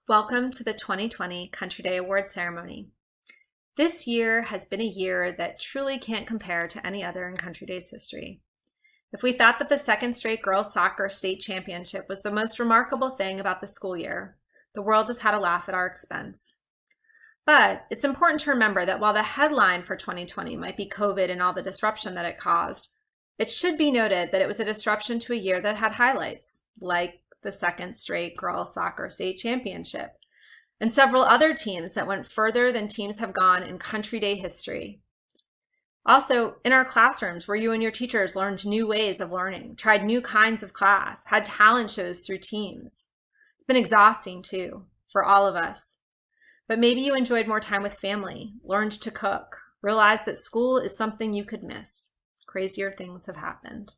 Welcome to the 2020 Country Day Awards ceremony. This year has been a year that truly can't compare to any other in Country Day's history. If we thought that the second straight girls soccer state championship was the most remarkable thing about the school year, the world has had a laugh at our expense. But it's important to remember that while the headline for 2020 might be COVID and all the disruption that it caused, it should be noted that it was a disruption to a year that had highlights, like the second straight girls soccer state championship, and several other teams that went further than teams have gone in Country Day history. Also, in our classrooms where you and your teachers learned new ways of learning, tried new kinds of class, had talent shows through teams. It's been exhausting too, for all of us. But maybe you enjoyed more time with family, learned to cook, realized that school is something you could miss. Crazier things have happened.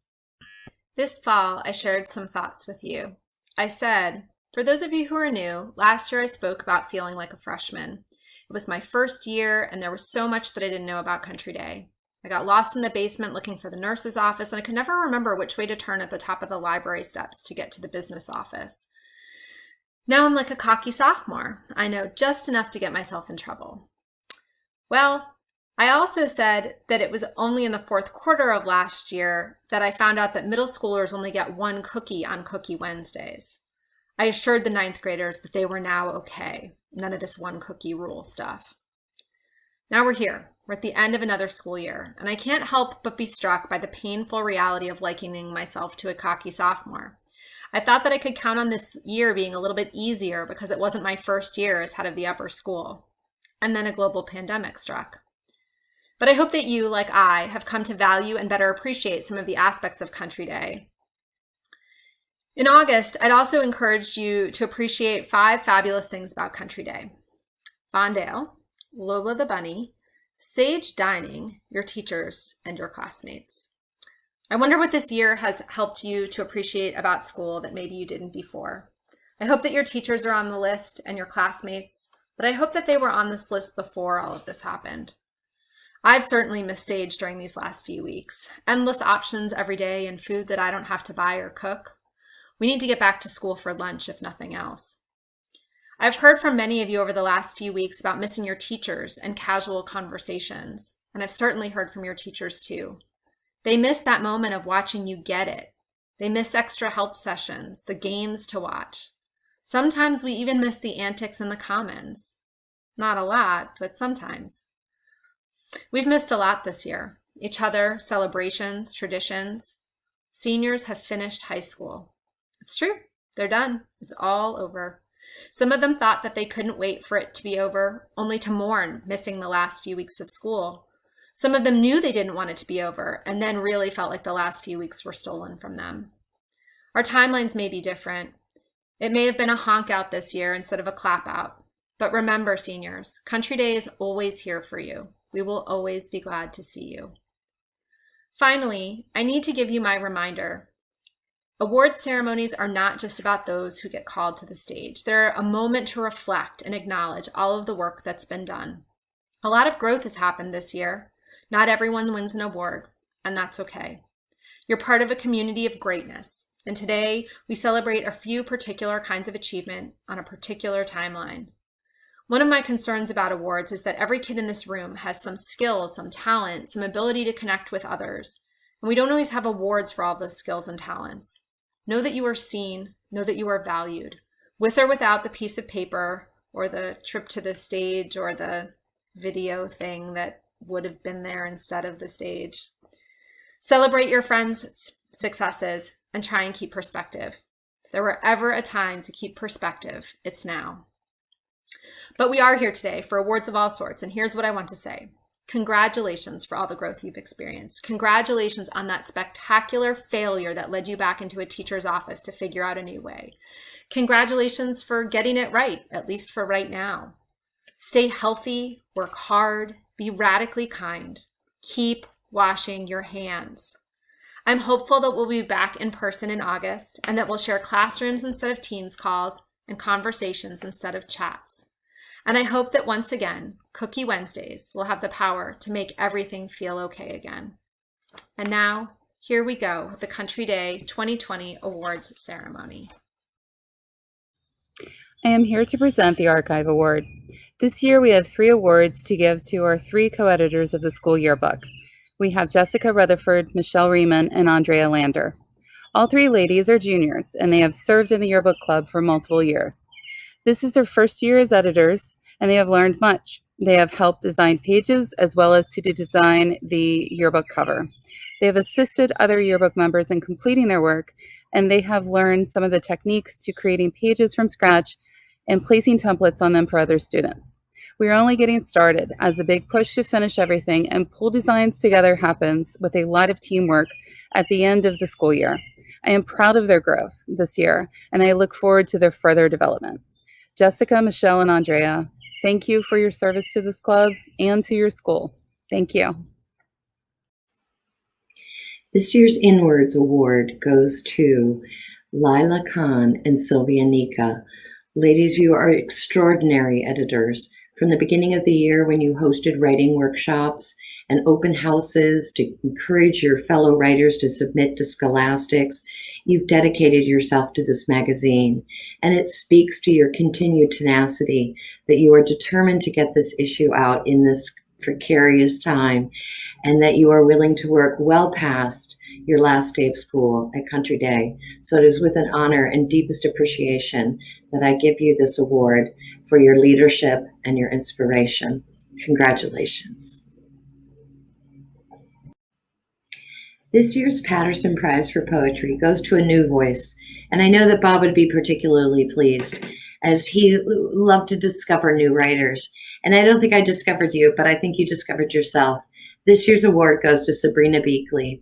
This fall, I shared some thoughts with you. I said, for those of you who are new, last year I spoke about feeling like a freshman. It was my first year, and there was so much that I didn't know about Country Day. I got lost in the basement looking for the nurse's office, and I could never remember which way to turn at the top of the library steps to get to the business office. Now I'm like a cocky sophomore. I know just enough to get myself in trouble. Well, I also said that it was only in the fourth quarter of last year that I found out that middle schoolers only get one cookie on Cookie Wednesdays. I assured the ninth graders that they were now okay. None of this one cookie rule stuff. Now we're here. We're at the end of another school year, and I can't help but be struck by the painful reality of likening myself to a cocky sophomore. I thought that I could count on this year being a little bit easier because it wasn't my first year as head of the upper school. And then a global pandemic struck. But I hope that you, like I, have come to value and better appreciate some of the aspects of Country Day. In August, I'd also encouraged you to appreciate 5 fabulous things about Country Day. Fondale, Lola the Bunny, sage dining, your teachers, and your classmates. I wonder what this year has helped you to appreciate about school that maybe you didn't before. I hope that your teachers are on the list and your classmates, but I hope that they were on this list before all of this happened. I've certainly missed Sage during these last few weeks. Endless options every day and food that I don't have to buy or cook. We need to get back to school for lunch, if nothing else. I've heard from many of you over the last few weeks about missing your teachers and casual conversations, and I've certainly heard from your teachers too. They miss that moment of watching you get it. They miss extra help sessions, the games to watch. Sometimes we even miss the antics in the commons. Not a lot, but sometimes. We've missed a lot this year. Each other, celebrations, traditions. Seniors have finished high school. It's true. They're done. It's all over. Some of them thought that they couldn't wait for it to be over, only to mourn missing the last few weeks of school. Some of them knew they didn't want it to be over, and then really felt like the last few weeks were stolen from them. Our timelines may be different. It may have been a honk out this year instead of a clap out. But remember, seniors, Country Day is always here for you. We will always be glad to see you. Finally, I need to give you my reminder. Awards ceremonies are not just about those who get called to the stage. They're a moment to reflect and acknowledge all of the work that's been done. A lot of growth has happened this year. Not everyone wins an award, and that's okay. You're part of a community of greatness, and today we celebrate a few particular kinds of achievement on a particular timeline. One of my concerns about awards is that every kid in this room has some skills, some talent, some ability to connect with others. And we don't always have awards for all those skills and talents. Know that you are seen, know that you are valued, with or without the piece of paper or the trip to the stage or the video thing that would have been there instead of the stage. Celebrate your friends' successes and try and keep perspective. If there were ever a time to keep perspective, it's now. But we are here today for awards of all sorts, and here's what I want to say. Congratulations for all the growth you've experienced. Congratulations on that spectacular failure that led you back into a teacher's office to figure out a new way. Congratulations for getting it right, at least for right now. Stay healthy, work hard, be radically kind. Keep washing your hands. I'm hopeful that we'll be back in person in August and that we'll share classrooms instead of Teams calls and conversations instead of chats. And I hope that once again, Cookie Wednesdays will have the power to make everything feel okay again. And now, here we go with the Country Day 2020 Awards ceremony. I am here to present the Archive Award. This year we have 3 awards to give to our 3 co-editors of the school yearbook. We have Jessica Rutherford, Michelle Riemann, and Andrea Lander. All 3 ladies are juniors, and they have served in the yearbook club for multiple years. This is their first year as editors, and they have learned much. They have helped design pages as well as to design the yearbook cover. They have assisted other yearbook members in completing their work, and they have learned some of the techniques to creating pages from scratch and placing templates on them for other students. We are only getting started, as the big push to finish everything and pull designs together happens with a lot of teamwork at the end of the school year. I am proud of their growth this year, and I look forward to their further development. Jessica, Michelle, and Andrea, thank you for your service to this club and to your school. Thank you. This year's Inwards Award goes to Lila Khan and Sylvia Nika. Ladies, you are extraordinary editors. From the beginning of the year when you hosted writing workshops and open houses to encourage your fellow writers to submit to scholastics, you've dedicated yourself to this magazine. And it speaks to your continued tenacity that you are determined to get this issue out in this precarious time, and that you are willing to work well past your last day of school at Country Day. So it is with an honor and deepest appreciation that I give you this award for your leadership and your inspiration. Congratulations. This year's Patterson Prize for Poetry goes to a new voice, and I know that Bob would be particularly pleased, as he loved to discover new writers. And I don't think I discovered you, but I think you discovered yourself. This year's award goes to Sabrina Beakley.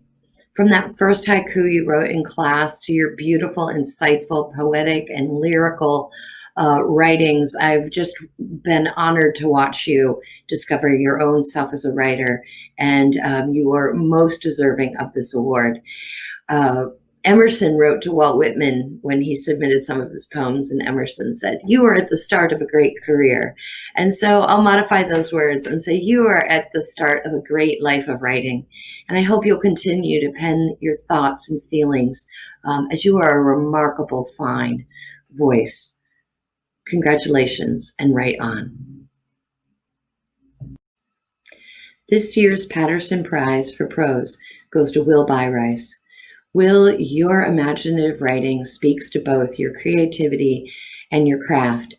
From that first haiku you wrote in class to your beautiful, insightful, poetic, and lyrical writings, I've just been honored to watch you discover your own self as a writer, and you are most deserving of this award. Emerson wrote to Walt Whitman when he submitted some of his poems, and Emerson said, "You are at the start of a great career." And so I'll modify those words and say, you are at the start of a great life of writing. And I hope you'll continue to pen your thoughts and feelings, as you are a remarkable, fine voice. Congratulations, and write on. This year's Patterson Prize for Prose goes to Will Byrice. Will, your imaginative writing speaks to both your creativity and your craft,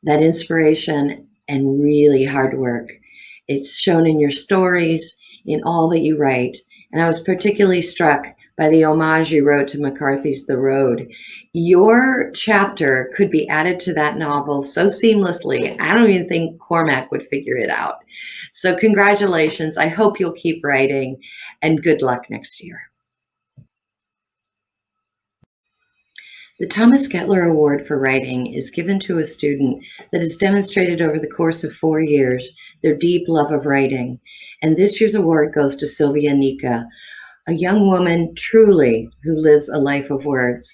that inspiration and really hard work. It's shown in your stories, in all that you write. And I was particularly struck by the homage you wrote to McCarthy's The Road. Your chapter could be added to that novel so seamlessly, I don't even think Cormac would figure it out. So congratulations. I hope you'll keep writing, and good luck next year. The Thomas Gettler Award for Writing is given to a student that has demonstrated over the course of 4 years their deep love of writing. And this year's award goes to Sylvia Nika, a young woman truly who lives a life of words.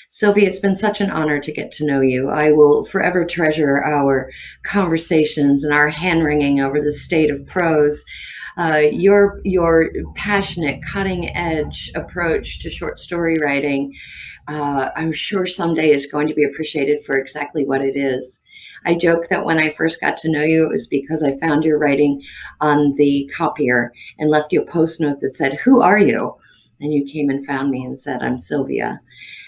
Sylvia, it's been such an honor to get to know you. I will forever treasure our conversations and our hand-wringing over the state of prose. Your passionate, cutting-edge approach to short story writing, I'm sure someday is going to be appreciated for exactly what it is. I joke that when I first got to know you, it was because I found your writing on the copier and left you a post note that said, "Who are you?" And you came and found me and said, "I'm Sylvia."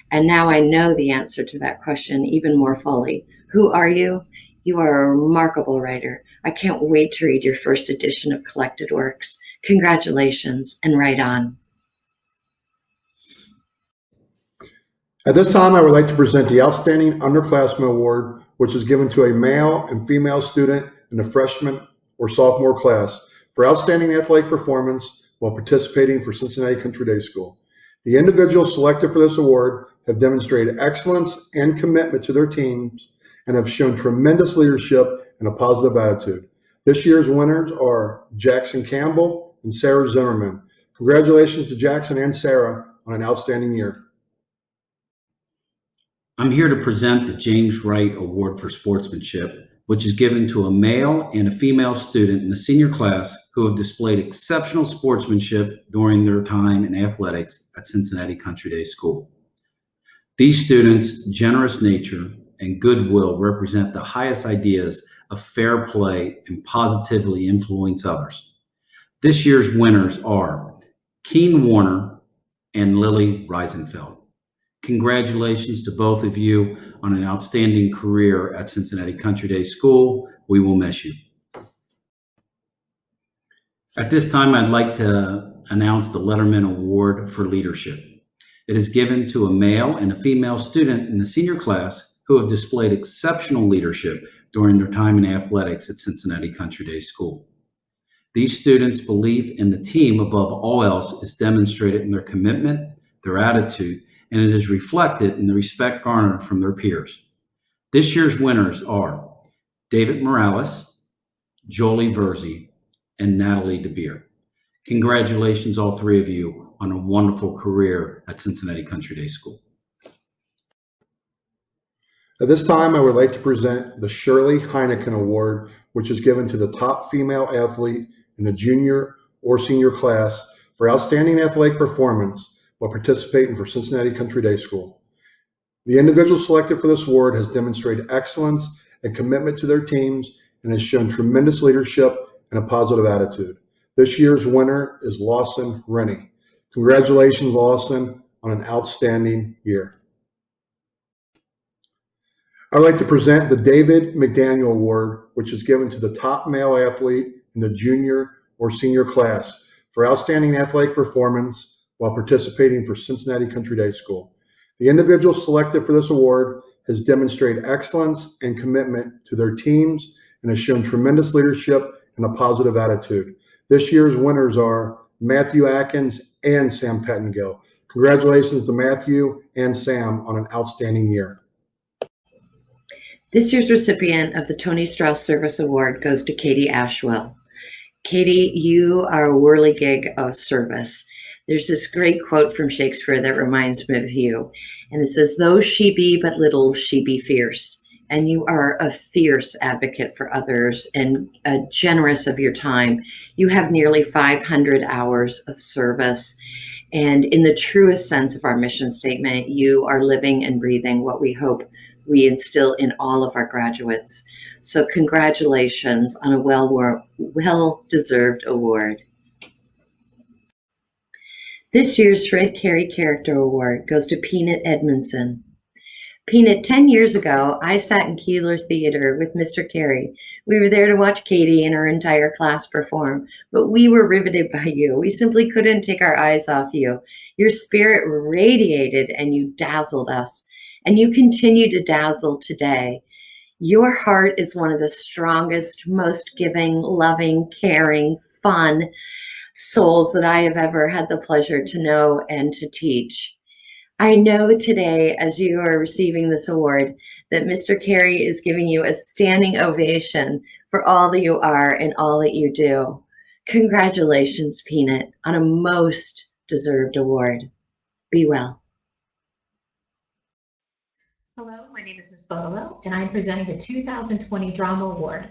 And now I know the answer to that question even more fully. Who are you? You are a remarkable writer. I can't wait to read your first edition of Collected Works. Congratulations, and write on. At this time, I would like to present the Outstanding Underclassmen Award, which is given to a male and female student in the freshman or sophomore class for outstanding athletic performance while participating for Cincinnati Country Day School. The individuals selected for this award have demonstrated excellence and commitment to their teams and have shown tremendous leadership and a positive attitude. This year's winners are Jackson Campbell and Sarah Zimmerman. Congratulations to Jackson and Sarah on an outstanding year. I'm here to present the James Wright Award for Sportsmanship, which is given to a male and a female student in the senior class who have displayed exceptional sportsmanship during their time in athletics at Cincinnati Country Day School. These students' generous nature and goodwill represent the highest ideas of fair play and positively influence others. This year's winners are Keen Warner and Lily Reisenfeld. Congratulations to both of you on an outstanding career at Cincinnati Country Day School. We will miss you. At this time, I'd like to announce the Letterman Award for Leadership. It is given to a male and a female student in the senior class who have displayed exceptional leadership during their time in athletics at Cincinnati Country Day School. These students' belief in the team above all else is demonstrated in their commitment, their attitude, and it is reflected in the respect garnered from their peers. This year's winners are David Morales, Jolie Verzi, and Natalie DeBeer. Congratulations, all three of you, on a wonderful career at Cincinnati Country Day School. At this time, I would like to present the Shirley Heineken Award, which is given to the top female athlete in the junior or senior class for outstanding athletic performance while participating for Cincinnati Country Day School. The individual selected for this award has demonstrated excellence and commitment to their teams and has shown tremendous leadership and a positive attitude. This year's winner is Lawson Rennie. Congratulations, Lawson, on an outstanding year. I'd like to present the David McDaniel Award, which is given to the top male athlete in the junior or senior class for outstanding athletic performance while participating for Cincinnati Country Day School. The individual selected for this award has demonstrated excellence and commitment to their teams and has shown tremendous leadership and a positive attitude. This year's winners are Matthew Atkins and Sam Pettingill. Congratulations to Matthew and Sam on an outstanding year. This year's recipient of the Tony Strauss Service Award goes to Katie Ashwell. Katie, you are a whirligig of service. There's this great quote from Shakespeare that reminds me of you. And it says, "Though she be but little, she be fierce." And you are a fierce advocate for others and generous of your time. You have nearly 500 hours of service. And in the truest sense of our mission statement, you are living and breathing what we hope we instill in all of our graduates. So congratulations on a well-deserved award. This year's Fred Carey Character Award goes to Peanut Edmondson. Peanut, 10 years ago, I sat in Keeler Theater with Mr. Carey. We were there to watch Katie and her entire class perform, but we were riveted by you. We simply couldn't take our eyes off you. Your spirit radiated and you dazzled us, and you continue to dazzle today. Your heart is one of the strongest, most giving, loving, caring, fun souls that I have ever had the pleasure to know and to teach. I know today, as you are receiving this award, that Mr. Carey is giving you a standing ovation for all that you are and all that you do. Congratulations, Peanut, on a most deserved award. Be well. Hello, my name is Ms. Bolo, and I'm presenting the 2020 Drama Award.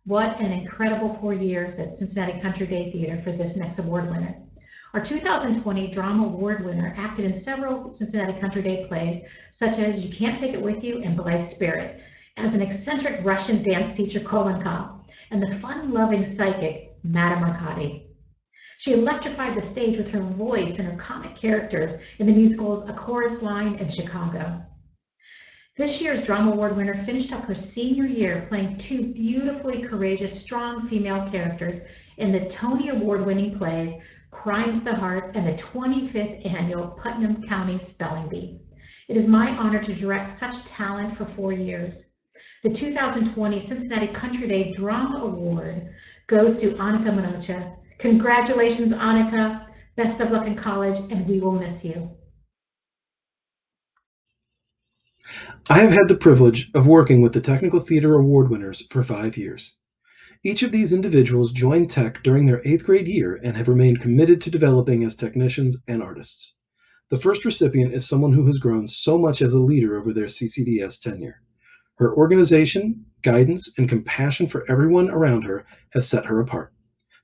What an incredible 4 years at Cincinnati Country Day Theater for this next award winner. Our 2020 Drama Award winner acted in several Cincinnati Country Day plays, such as You Can't Take It With You and Blithe Spirit, as an eccentric Russian dance teacher, Kolenkov, and the fun-loving psychic, Madame Arcady. She electrified the stage with her voice and her comic characters in the musicals A Chorus Line and Chicago. This year's Drama Award winner finished up her senior year playing two beautifully courageous, strong female characters in the Tony Award-winning plays Crime's the Heart and the 25th Annual Putnam County Spelling Bee. It is my honor to direct such talent for 4 years. The 2020 Cincinnati Country Day Drama Award goes to Annika Manocha. Congratulations, Annika. Best of luck in college, and we will miss you. I have had the privilege of working with the Technical Theater Award winners for 5 years. Each of these individuals joined Tech during their 8th grade year and have remained committed to developing as technicians and artists. The first recipient is someone who has grown so much as a leader over their CCDS tenure. Her organization, guidance, and compassion for everyone around her has set her apart.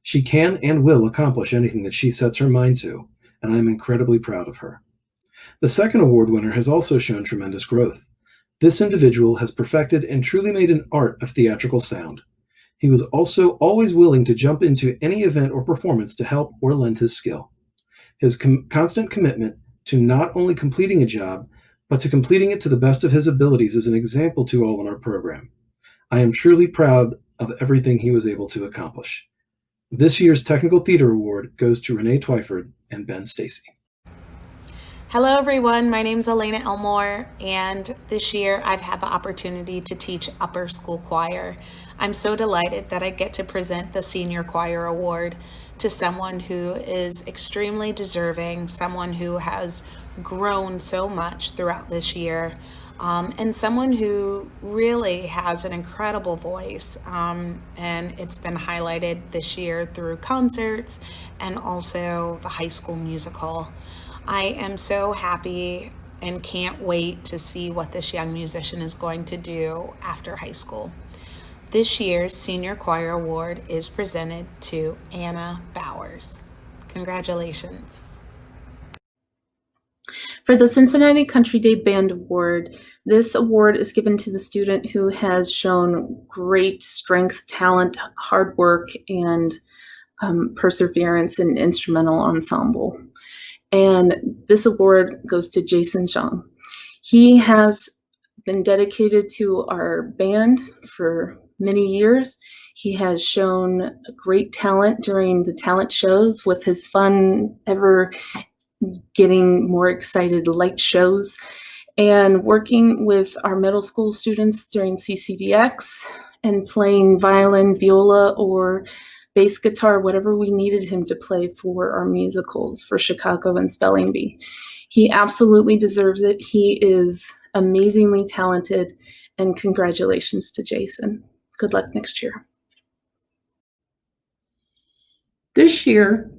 She can and will accomplish anything that she sets her mind to, and I am incredibly proud of her. The second award winner has also shown tremendous growth. This individual has perfected and truly made an art of theatrical sound. He was also always willing to jump into any event or performance to help or lend his skill. His constant commitment to not only completing a job, but to completing it to the best of his abilities is an example to all in our program. I am truly proud of everything he was able to accomplish. This year's Technical Theater Award goes to Renee Twyford and Ben Stacy. Hello everyone, my name is Elena Elmore, and this year I've had the opportunity to teach upper school choir. I'm so delighted that I get to present the Senior Choir Award to someone who is extremely deserving, someone who has grown so much throughout this year, and someone who really has an incredible voice, and it's been highlighted this year through concerts and also the high school musical. I am so happy and can't wait to see what this young musician is going to do after high school. This year's Senior Choir Award is presented to Anna Bowers. Congratulations. For the Cincinnati Country Day Band Award, this award is given to the student who has shown great strength, talent, hard work, and perseverance in instrumental ensemble. And this award goes to Jason Zhang. He has been dedicated to our band for many years. He has shown great talent during the talent shows with his fun, ever getting more excited light shows, and working with our middle school students during CCDX and playing violin, viola, or bass guitar, whatever we needed him to play for our musicals for Chicago and Spelling Bee. He absolutely deserves it. He is amazingly talented, and congratulations to Jason. Good luck next year. This year,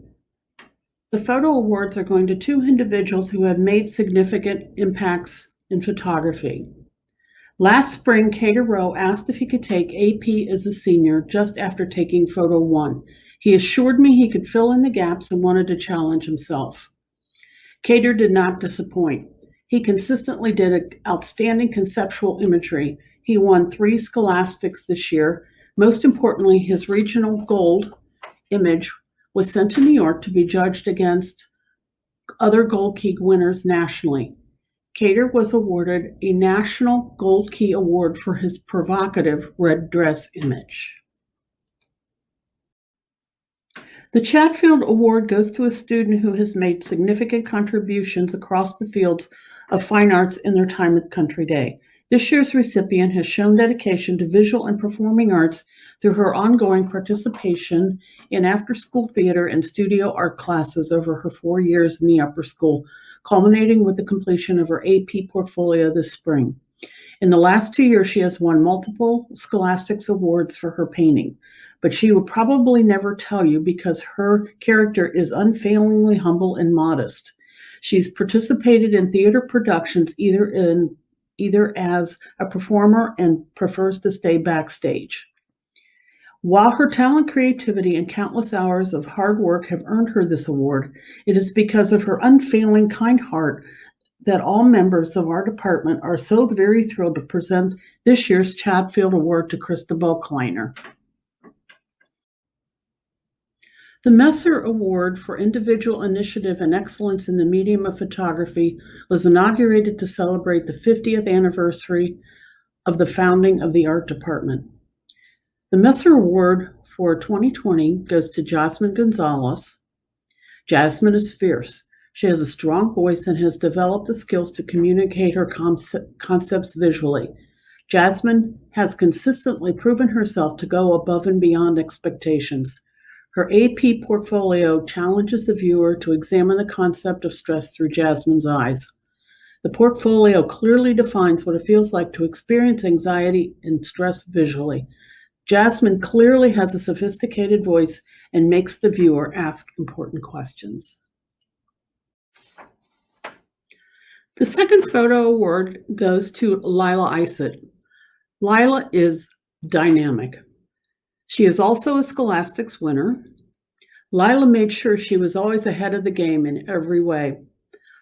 the photo awards are going to two individuals who have made significant impacts in photography. Last spring, Cater Rowe asked if he could take AP as a senior just after taking photo 1. He assured me he could fill in the gaps and wanted to challenge himself. Cater did not disappoint. He consistently did outstanding conceptual imagery. He won 3 scholastics this year. Most importantly, his regional gold image was sent to New York to be judged against other Gold Key winners nationally. Cater was awarded a National Gold Key Award for his provocative red dress image. The Chatfield Award goes to a student who has made significant contributions across the fields of fine arts in their time at Country Day. This year's recipient has shown dedication to visual and performing arts through her ongoing participation in after-school theater and studio art classes over her 4 years in the upper school, culminating with the completion of her AP portfolio this spring. In the last 2 years, she has won multiple Scholastics Awards for her painting, but she will probably never tell you because her character is unfailingly humble and modest. She's participated in theater productions either as a performer and prefers to stay backstage. While her talent, creativity, and countless hours of hard work have earned her this award, it is because of her unfailing kind heart that all members of our department are so very thrilled to present this year's Chatfield Award to Christabel Kleiner. The Messer Award for Individual Initiative and Excellence in the Medium of Photography was inaugurated to celebrate the 50th anniversary of the founding of the art department. The Messer Award for 2020 goes to Jasmine Gonzalez. Jasmine is fierce. She has a strong voice and has developed the skills to communicate her concepts visually. Jasmine has consistently proven herself to go above and beyond expectations. Her AP portfolio challenges the viewer to examine the concept of stress through Jasmine's eyes. The portfolio clearly defines what it feels like to experience anxiety and stress visually. Jasmine clearly has a sophisticated voice and makes the viewer ask important questions. The second photo award goes to Lila Isett. Lila is dynamic. She is also a Scholastics winner. Lila made sure she was always ahead of the game in every way.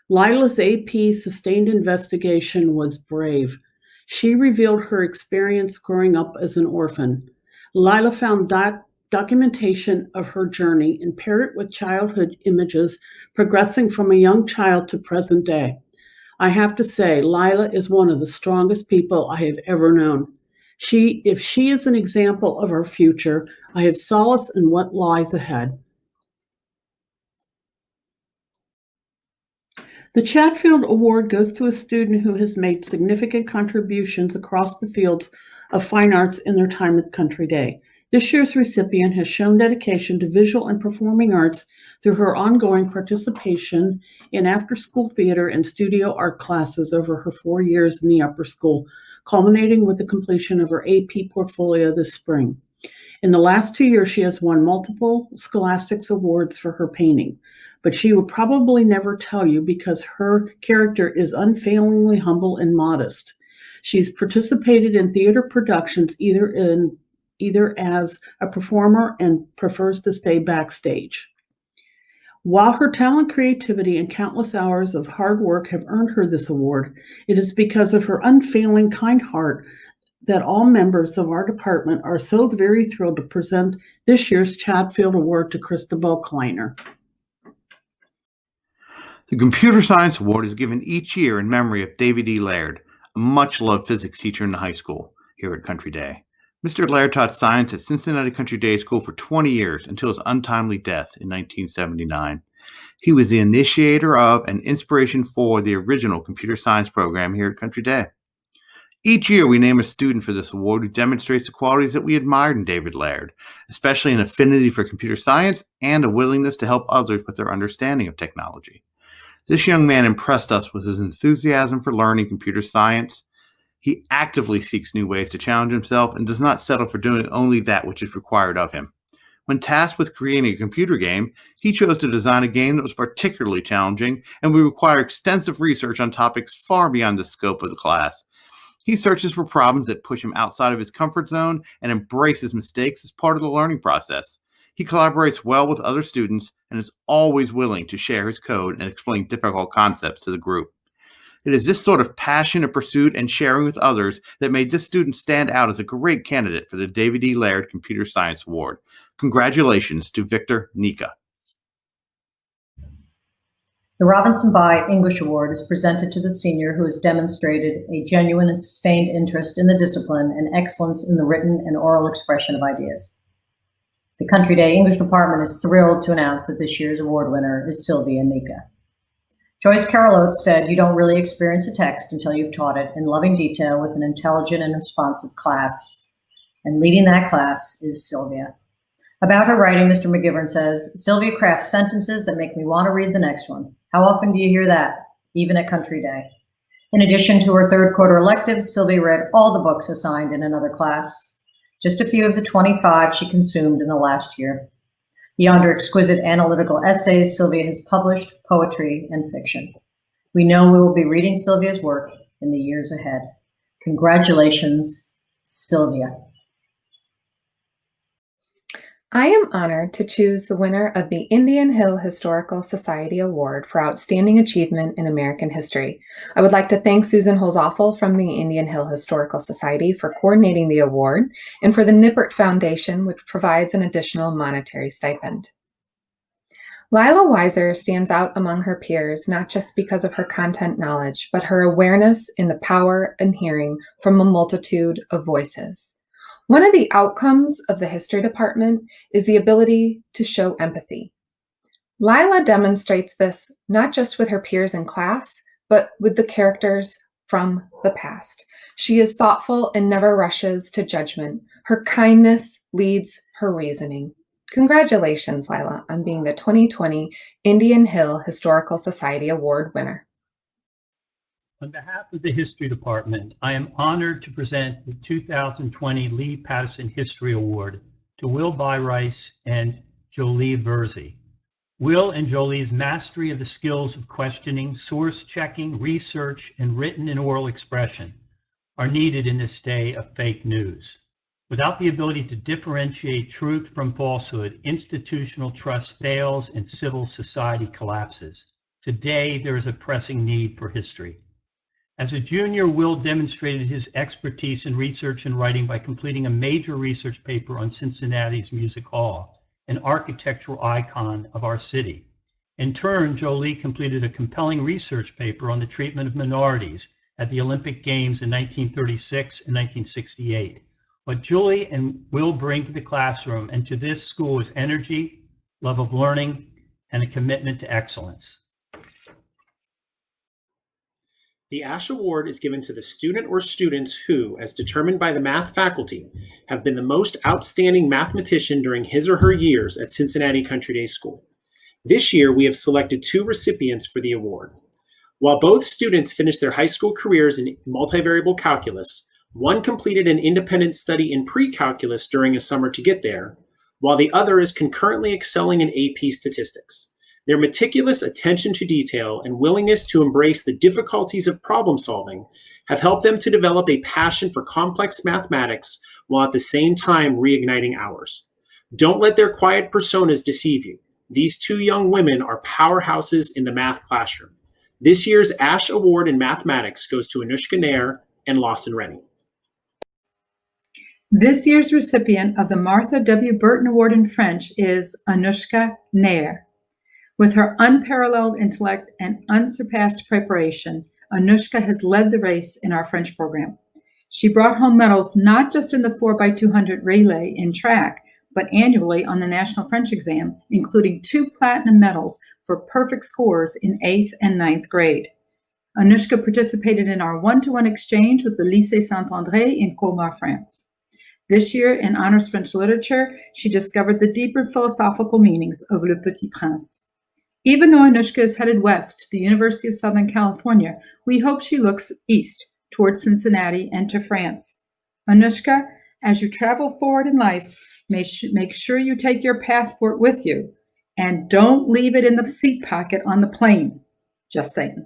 Lila's AP sustained investigation was brave. She revealed her experience growing up as an orphan. Lila found documentation of her journey and paired it with childhood images progressing from a young child to present day. I have to say, Lila is one of the strongest people I have ever known. If she is an example of our future, I have solace in what lies ahead. The Chatfield Award goes to a student who has made significant contributions across the fields of fine arts in their time at Country Day. This year's recipient has shown dedication to visual and performing arts through her ongoing participation in after-school theater and studio art classes over her 4 years in the upper school, culminating with the completion of her AP portfolio this spring. In the last 2 years, she has won multiple Scholastics awards for her painting, but she will probably never tell you because her character is unfailingly humble and modest. She's participated in theater productions either as a performer and prefers to stay backstage. While her talent, creativity, and countless hours of hard work have earned her this award, it is because of her unfailing kind heart that all members of our department are so very thrilled to present this year's Chatfield Award to Christabel Kleiner. The Computer Science Award is given each year in memory of David E. Laird, a much-loved physics teacher in the high school here at Country Day. Mr. Laird taught science at Cincinnati Country Day School for 20 years until his untimely death in 1979. He was the initiator of and inspiration for the original computer science program here at Country Day. Each year, we name a student for this award who demonstrates the qualities that we admired in David Laird, especially an affinity for computer science and a willingness to help others with their understanding of technology. This young man impressed us with his enthusiasm for learning computer science. He actively seeks new ways to challenge himself and does not settle for doing only that which is required of him. When tasked with creating a computer game, he chose to design a game that was particularly challenging and would require extensive research on topics far beyond the scope of the class. He searches for problems that push him outside of his comfort zone and embraces mistakes as part of the learning process. He collaborates well with other students and is always willing to share his code and explain difficult concepts to the group. It is this sort of passion and pursuit and sharing with others that made this student stand out as a great candidate for the David E. Laird Computer Science Award. Congratulations to Victor Nika. The Robinson By English Award is presented to the senior who has demonstrated a genuine and sustained interest in the discipline and excellence in the written and oral expression of ideas. The Country Day English Department is thrilled to announce that this year's award winner is Sylvia Nika. Joyce Carol Oates said, "You don't really experience a text until you've taught it in loving detail with an intelligent and responsive class." And leading that class is Sylvia. About her writing, Mr. McGivern says, "Sylvia crafts sentences that make me want to read the next one." How often do you hear that, even at Country Day? In addition to her third quarter electives, Sylvia read all the books assigned in another class, just a few of the 25 she consumed in the last year. Beyond her exquisite analytical essays, Sylvia has published poetry and fiction. We know we will be reading Sylvia's work in the years ahead. Congratulations, Sylvia. I am honored to choose the winner of the Indian Hill Historical Society Award for Outstanding Achievement in American History. I would like to thank Susan Holzoffel from the Indian Hill Historical Society for coordinating the award and for the Nippert Foundation, which provides an additional monetary stipend. Lila Weiser stands out among her peers not just because of her content knowledge, but her awareness in the power and hearing from a multitude of voices. One of the outcomes of the history department is the ability to show empathy. Lila demonstrates this not just with her peers in class, but with the characters from the past. She is thoughtful and never rushes to judgment. Her kindness leads her reasoning. Congratulations, Lila, on being the 2020 Indian Hill Historical Society Award winner. On behalf of the History Department, I am honored to present the 2020 Lee Patterson History Award to Will Byrice and Jolie Verzi. Will and Jolie's mastery of the skills of questioning, source checking, research, and written and oral expression are needed in this day of fake news. Without the ability to differentiate truth from falsehood, institutional trust fails and civil society collapses. Today, there is a pressing need for history. As a junior, Will demonstrated his expertise in research and writing by completing a major research paper on Cincinnati's Music Hall, an architectural icon of our city. In turn, Jolie completed a compelling research paper on the treatment of minorities at the Olympic Games in 1936 and 1968. What Julie and Will bring to the classroom and to this school is energy, love of learning, and a commitment to excellence. The Ash Award is given to the student or students who, as determined by the math faculty, have been the most outstanding mathematician during his or her years at Cincinnati Country Day School. This year, we have selected 2 recipients for the award. While both students finished their high school careers in multivariable calculus, one completed an independent study in pre-calculus during a summer to get there, while the other is concurrently excelling in AP statistics. Their meticulous attention to detail and willingness to embrace the difficulties of problem solving have helped them to develop a passion for complex mathematics while at the same time reigniting ours. Don't let their quiet personas deceive you. These 2 young women are powerhouses in the math classroom. This year's Ash Award in Mathematics goes to Anushka Nair and Lawson Rennie. This year's recipient of the Martha W. Burton Award in French is Anushka Nair. With her unparalleled intellect and unsurpassed preparation, Anushka has led the race in our French program. She brought home medals not just in the 4x200 relay in track, but annually on the National French Exam, including 2 platinum medals for perfect scores in 8th and 9th grade. Anushka participated in our one-to-one exchange with the Lycée Saint-André in Colmar, France. This year, in honors French literature, she discovered the deeper philosophical meanings of Le Petit Prince. Even though Anushka is headed west to the University of Southern California, we hope she looks east towards Cincinnati and to France. Anushka, as you travel forward in life, make sure you take your passport with you and don't leave it in the seat pocket on the plane. Just saying.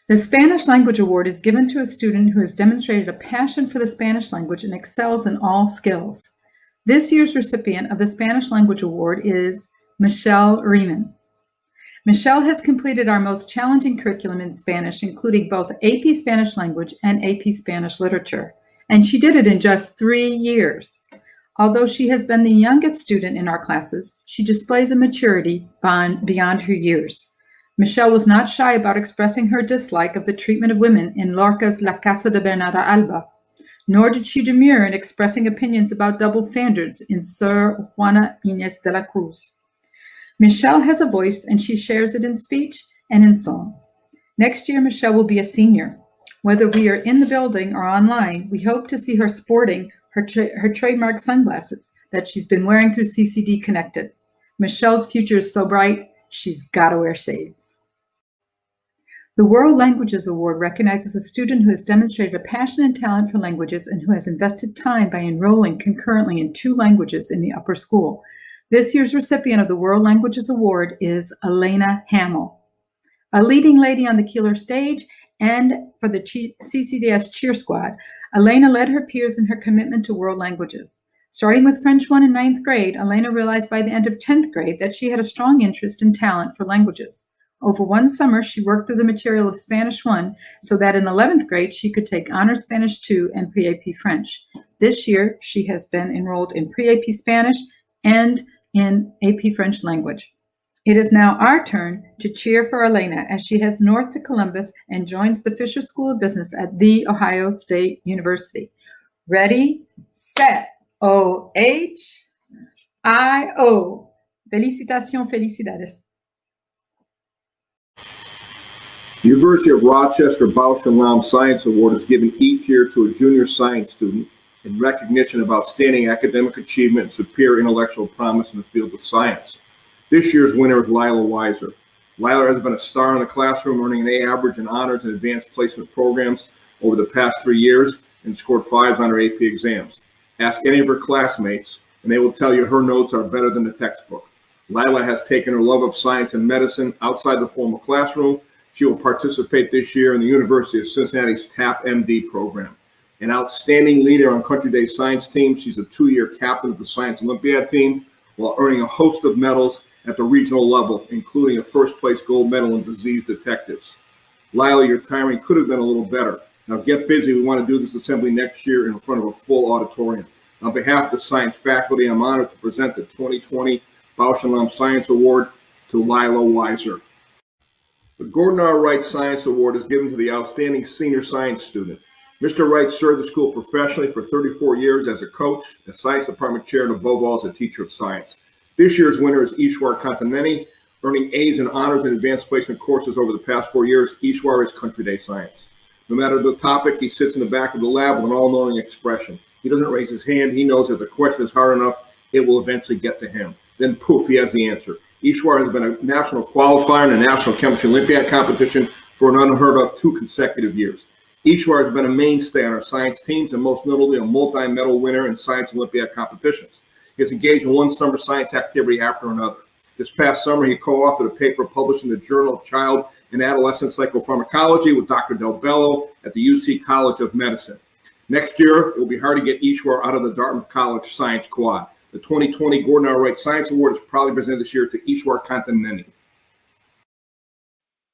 The Spanish Language Award is given to a student who has demonstrated a passion for the Spanish language and excels in all skills. This year's recipient of the Spanish Language Award is Michelle Riemann. Michelle has completed our most challenging curriculum in Spanish, including both AP Spanish Language and AP Spanish Literature, and she did it in just 3 years. Although she has been the youngest student in our classes, she displays a maturity beyond her years. Michelle was not shy about expressing her dislike of the treatment of women in Lorca's La Casa de Bernarda Alba, nor did she demur in expressing opinions about double standards in Sir Juana Inés de la Cruz. Michelle has a voice, and she shares it in speech and in song. Next year, Michelle will be a senior. Whether we are in the building or online, we hope to see her sporting her trademark sunglasses that she's been wearing through CCD Connected. Michelle's future is so bright, she's got to wear shades. The World Languages Award recognizes a student who has demonstrated a passion and talent for languages and who has invested time by enrolling concurrently in 2 languages in the upper school. This year's recipient of the World Languages Award is Elena Hamill. A leading lady on the Keeler stage and for the CCDS cheer squad, Elena led her peers in her commitment to world languages. Starting with French 1 in 9th grade, Elena realized by the end of 10th grade that she had a strong interest and talent for languages. Over one summer, she worked through the material of Spanish 1 so that in 11th grade, she could take Honors Spanish 2 and Pre-AP French. This year, she has been enrolled in Pre-AP Spanish and in AP French language. It is now our turn to cheer for Elena as she heads north to Columbus and joins the Fisher School of Business at The Ohio State University. Ready, set, O-H-I-O. Felicitaciones, felicidades. The University of Rochester Bausch & Lomb Science Award is given each year to a junior science student in recognition of outstanding academic achievement and superior intellectual promise in the field of science. This year's winner is Lila Weiser. Lila has been a star in the classroom, earning an A average in honors and advanced placement programs over the past 3 years and scored 5s on her AP exams. Ask any of her classmates, and they will tell you her notes are better than the textbook. Lila has taken her love of science and medicine outside the formal classroom. She will participate this year in the University of Cincinnati's TAP MD program. An outstanding leader on Country Day science team, she's a 2-year captain of the Science Olympiad team, while earning a host of medals at the regional level, including a first-place gold medal in disease detectives. Lila, your timing could have been a little better. Now get busy. We want to do this assembly next year in front of a full auditorium. On behalf of the science faculty, I'm honored to present the 2020 Bausch & Lomb Science Award to Lila Weiser. The Gordon R. Wright Science Award is given to the outstanding senior science student. Mr. Wright served the school professionally for 34 years as a coach, as science department chair, and above all as a teacher of science. This year's winner is Ishwar Kantaneni, earning A's in honors and advanced placement courses over the past 4 years. Ishwar is Country Day Science. No matter the topic, he sits in the back of the lab with an all-knowing expression. He doesn't raise his hand. He knows if the question is hard enough, it will eventually get to him. Then poof, he has the answer. Ishwar has been a national qualifier in a National Chemistry Olympiad competition for an unheard of 2 consecutive years. Ishwar has been a mainstay on our science teams and most notably a multi-medal winner in science Olympiad competitions. He has engaged in one summer science activity after another. This past summer, he co-authored a paper published in the Journal of Child and Adolescent Psychopharmacology with Dr. Del Bello at the UC College of Medicine. Next year, it will be hard to get Ishwar out of the Dartmouth College Science Quad. The 2020 Gordon R. Wright Science Award is proudly presented this year to Ishwar Kantaneni.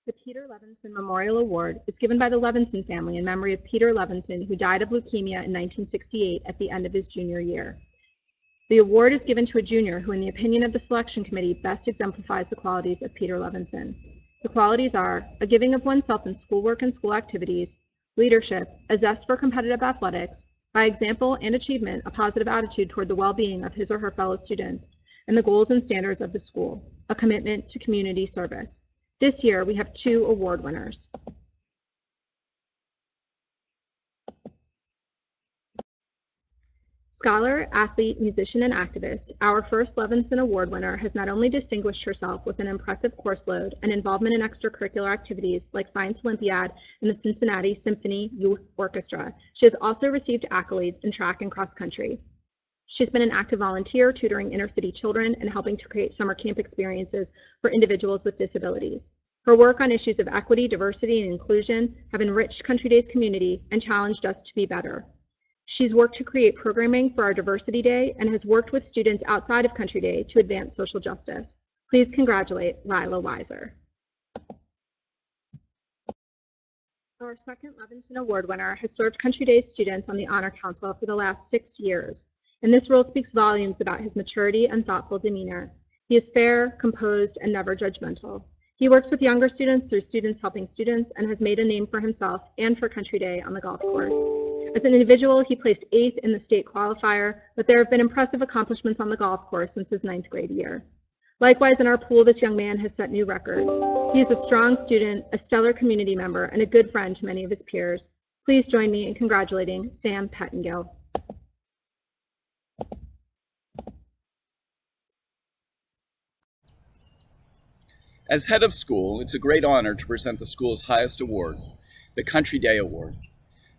The Peter Levinson Memorial Award is given by the Levinson family in memory of Peter Levinson, who died of leukemia in 1968 at the end of his junior year. The award is given to a junior who, in the opinion of the selection committee, best exemplifies the qualities of Peter Levinson. The qualities are a giving of oneself in schoolwork and school activities, leadership, a zest for competitive athletics, by example and achievement, a positive attitude toward the well-being of his or her fellow students, and the goals and standards of the school, a commitment to community service. This year, we have 2 award winners. Scholar, athlete, musician, and activist, our first Levinson Award winner has not only distinguished herself with an impressive course load and involvement in extracurricular activities like Science Olympiad and the Cincinnati Symphony Youth Orchestra, she has also received accolades in track and cross country. She's been an active volunteer tutoring inner city children and helping to create summer camp experiences for individuals with disabilities. Her work on issues of equity, diversity, and inclusion have enriched Country Day's community and challenged us to be better. She's worked to create programming for our Diversity Day and has worked with students outside of Country Day to advance social justice. Please congratulate Lila Weiser. Our second Levinson Award winner has served Country Day's students on the Honor Council for the last 6 years, and this role speaks volumes about his maturity and thoughtful demeanor. He is fair, composed, and never judgmental. He works with younger students through Students Helping Students and has made a name for himself and for Country Day on the golf course. As an individual, he placed 8th in the state qualifier, but there have been impressive accomplishments on the golf course since his 9th grade year. Likewise, in our pool, this young man has set new records. He is a strong student, a stellar community member, and a good friend to many of his peers. Please join me in congratulating Sam Pettingill. As head of school, it's a great honor to present the school's highest award, the Country Day Award.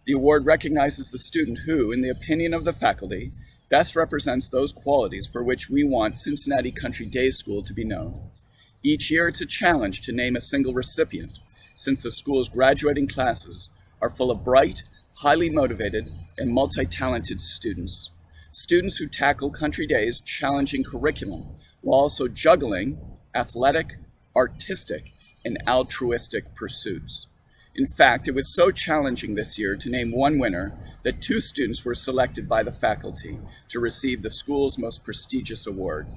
The award recognizes the student who, in the opinion of the faculty, best represents those qualities for which we want Cincinnati Country Day School to be known. Each year, it's a challenge to name a single recipient, since the school's graduating classes are full of bright, highly motivated, and multi-talented students. Students who tackle Country Day's challenging curriculum while also juggling athletic, artistic, and altruistic pursuits. In fact, it was so challenging this year to name one winner that 2 students were selected by the faculty to receive the school's most prestigious award.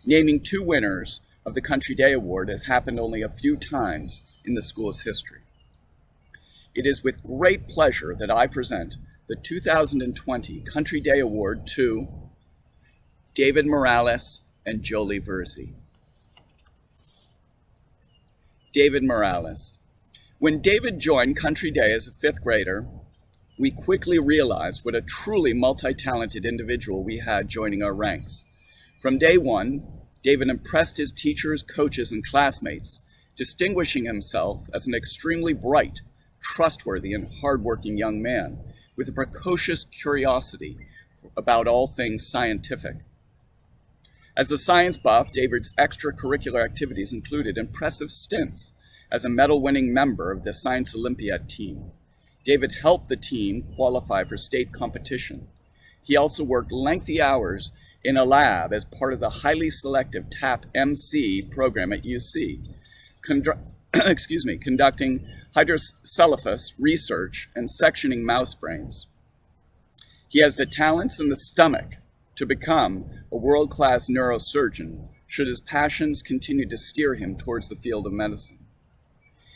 Naming 2 winners of the Country Day Award has happened only a few times in the school's history. It is with great pleasure that I present the 2020 Country Day Award to David Morales and Jolie Verzi. David Morales. When David joined Country Day as a 5th grader, we quickly realized what a truly multi-talented individual we had joining our ranks. From day one, David impressed his teachers, coaches, and classmates, distinguishing himself as an extremely bright, trustworthy, and hardworking young man with a precocious curiosity about all things scientific. As a science buff, David's extracurricular activities included impressive stints as a medal-winning member of the Science Olympiad team. David helped the team qualify for state competition. He also worked lengthy hours in a lab as part of the highly selective TAP-MC program at UC, conducting hydrocephalus research and sectioning mouse brains. He has the talents and the stomach to become a world-class neurosurgeon should his passions continue to steer him towards the field of medicine.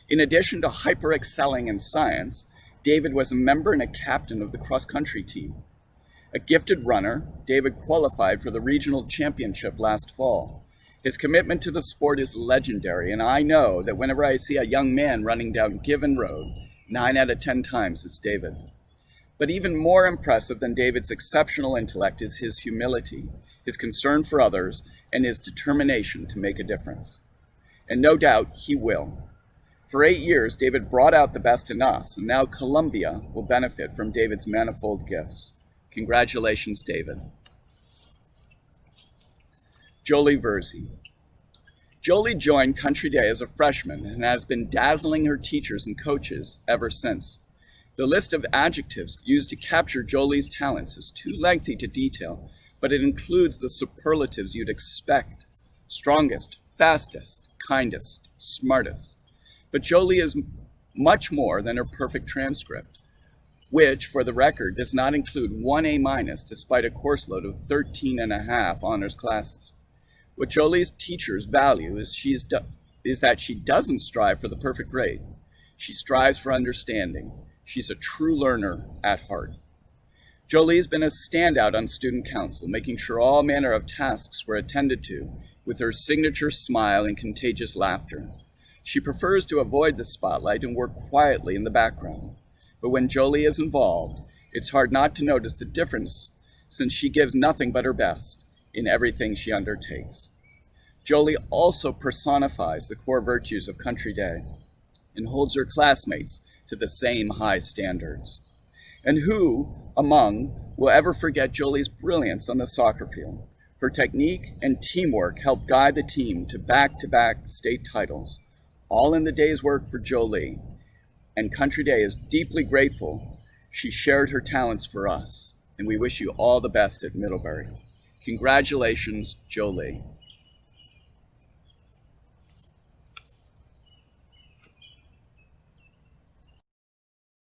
In addition to hyper-excelling in science, David was a member and a captain of the cross-country team. A gifted runner, David qualified for the regional championship last fall. His commitment to the sport is legendary, and I know that whenever I see a young man running down Given Road, 9 out of 10 times it's David. But even more impressive than David's exceptional intellect is his humility, his concern for others, and his determination to make a difference. And no doubt he will. For 8 years, David brought out the best in us, and now Columbia will benefit from David's manifold gifts. Congratulations, David. Jolie Verzi. Jolie joined Country Day as a freshman and has been dazzling her teachers and coaches ever since. The list of adjectives used to capture Jolie's talents is too lengthy to detail, but it includes the superlatives you'd expect: strongest, fastest, kindest, smartest. But Jolie is much more than her perfect transcript, which, for the record, does not include 1 A- despite a course load of 13.5 honors classes. What Jolie's teachers value is that she doesn't strive for the perfect grade. She strives for understanding. She's a true learner at heart. Jolie's been a standout on student council, making sure all manner of tasks were attended to with her signature smile and contagious laughter. She prefers to avoid the spotlight and work quietly in the background. But when Jolie is involved, it's hard not to notice the difference, since she gives nothing but her best in everything she undertakes. Jolie also personifies the core virtues of Country Day and holds her classmates to the same high standards. And who among will ever forget Jolie's brilliance on the soccer field? Her technique and teamwork helped guide the team to back-to-back state titles, all in the day's work for Jolie. And Country Day is deeply grateful she shared her talents for us, and we wish you all the best at Middlebury. Congratulations, Jolie.